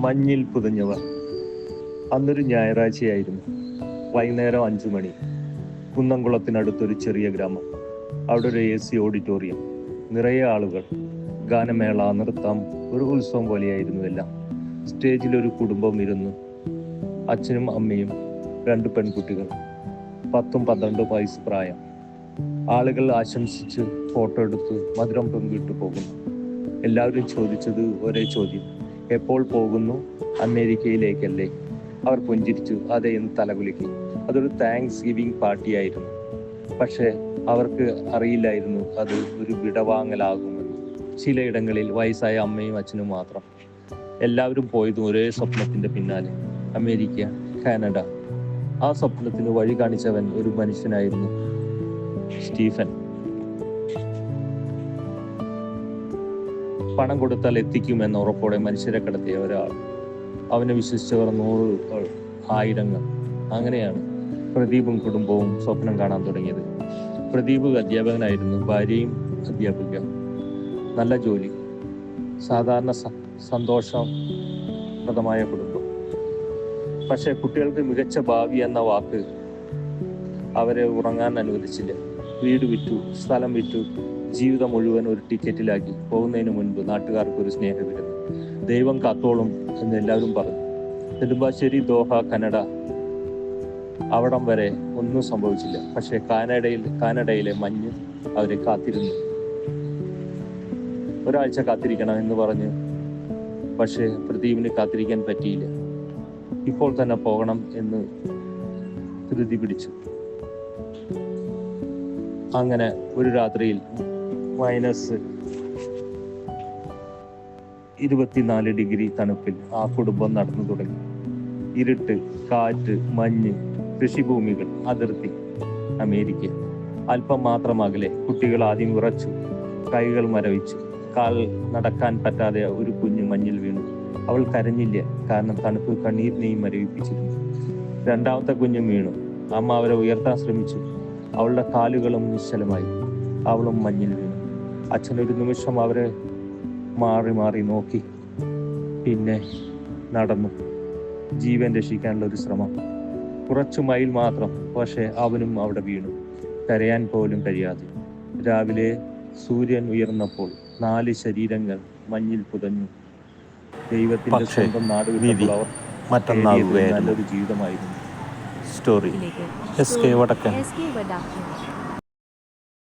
മഞ്ഞിൽ പുതഞ്ഞവർ. അന്നൊരു ഞായറാഴ്ചയായിരുന്നു. വൈകുന്നേരം 5 മണി. കുന്നംകുളത്തിനടുത്തൊരു ചെറിയ ഗ്രാമം. അവിടെ ഒരു AC ഓഡിറ്റോറിയം, നിറയെ ആളുകൾ. ഗാനമേള, നൃത്തം, ഒരു ഉത്സവം പോലെയായിരുന്നു എല്ലാം. സ്റ്റേജിലൊരു കുടുംബം ഇരുന്നു. അച്ഛനും അമ്മയും 2 പെൺകുട്ടികൾ, 10-12 വയസ്സ് പ്രായം. ആളുകൾ ആശംസിച്ച് ഫോട്ടോ എടുത്ത് മധുരം പങ്കിട്ടു പോകുന്നു. എല്ലാവരും ചോദിച്ചത് ഒരേ ചോദ്യം: എപ്പോൾ പോകുന്നു? അമേരിക്കയിലേക്കല്ലേ? അവർ പുഞ്ചിരിച്ചു. അതെ എന്ന് തലകുലുക്കി. അതൊരു താങ്ക്സ് ഗിവിംഗ് പാർട്ടിയായിരുന്നു. പക്ഷേ അവർക്ക് അറിയില്ലായിരുന്നു അത് ഒരു വിടവാങ്ങലാകുമെന്ന്. ചിലയിടങ്ങളിൽ വയസ്സായ അമ്മയും അച്ഛനും മാത്രം. എല്ലാവരും പോയതും ഒരേ സ്വപ്നത്തിന്റെ പിന്നാലെ: അമേരിക്ക, കാനഡ. ആ സ്വപ്നത്തിന് വഴി കാണിച്ചവൻ ഒരു മനുഷ്യനായിരുന്നു, സ്റ്റീഫൻ. പണം കൊടുത്താൽ എത്തിക്കുമെന്ന ഉറപ്പോടെ മനുഷ്യരെ കടത്തിയ ഒരാൾ. അവനെ വിശ്വസിച്ചവർ 100 ആയിരങ്ങൾ. അങ്ങനെയാണ് പ്രദീപും കുടുംബവും സ്വപ്നം കാണാൻ തുടങ്ങിയത്. പ്രദീപ് അധ്യാപകനായിരുന്നു, ഭാര്യയും അധ്യാപിക. നല്ല ജോലി, സാധാരണ സന്തോഷപ്രദമായ കുടുംബം. പക്ഷെ കുട്ടികൾക്ക് മികച്ച ഭാവി എന്ന വാക്ക് അവരെ ഉറങ്ങാൻ അനുവദിച്ചില്ല. വീട് വിറ്റു, സ്ഥലം വിറ്റു, ജീവിതം മുഴുവൻ ഒരു ടിക്കറ്റിലാക്കി. പോകുന്നതിന് മുൻപ് നാട്ടുകാർക്ക് ഒരു സ്നേഹവിരുന്ന്. ദൈവം കാത്തോളും എന്ന് എല്ലാവരും പറഞ്ഞു. നെടുമ്പാശ്ശേരി, ദോഹ, കനഡ, അവിടം വരെ ഒന്നും സംഭവിച്ചില്ല. പക്ഷെ കാനഡയിലെ മഞ്ഞ് അവരെ കാത്തിരുന്നു. ഒരാഴ്ച കാത്തിരിക്കണം എന്ന് പറഞ്ഞു. പക്ഷേ പ്രദീപിന് കാത്തിരിക്കാൻ പറ്റിയില്ല. ഇപ്പോൾ തന്നെ പോകണം എന്ന് ധൃതി പിടിച്ചു. അങ്ങനെ ഒരു രാത്രിയിൽ -24 തണുപ്പിൽ ആ കുടുംബം നടന്നു തുടങ്ങി. ഇരുട്ട്, കാറ്റ്, മഞ്ഞ്, കൃഷിഭൂമികൾ, അതിർത്തി. അമേരിക്ക. അല്പം മാത്രം അകലെ. കുട്ടികൾ ആദ്യം വിറച്ചു, കൈകൾ മരവിച്ചു. കാൽ നടക്കാൻ പറ്റാതെ ഒരു കുഞ്ഞ് മഞ്ഞിൽ വീണു. അവൾ കരഞ്ഞില്ല, കാരണം തണുപ്പ് കണ്ണീരിനെയും മരവിപ്പിച്ചിരുന്നു. രണ്ടാമത്തെ കുഞ്ഞും വീണു. അമ്മ അവരെ ഉയർത്താൻ ശ്രമിച്ചു. അവളുടെ കാലുകളും നിശ്ചലമായി. അവളും മഞ്ഞിൽ വീണു. അച്ഛനൊരു നിമിഷം അവരെ മാറി മാറി നോക്കി. പിന്നെ നടന്നു. ജീവൻ രക്ഷിക്കാനുള്ള ഒരു ശ്രമം. കുറച്ചു മൈൽ മാത്രം. പക്ഷേ അവനും അവിടെ വീണു, കരയാൻ പോലും കഴിയാതെ. രാവിലെ സൂര്യൻ ഉയർന്നപ്പോൾ 4 ശരീരങ്ങൾ മഞ്ഞിൽ പുതഞ്ഞു. ദൈവത്തിന്റെ സ്വന്തം നാട് വിട്ടപ്പോൾ അവർ നല്ലൊരു ജീവിതമായിരുന്നു. സ്റ്റോറി SK വടക്കൻ.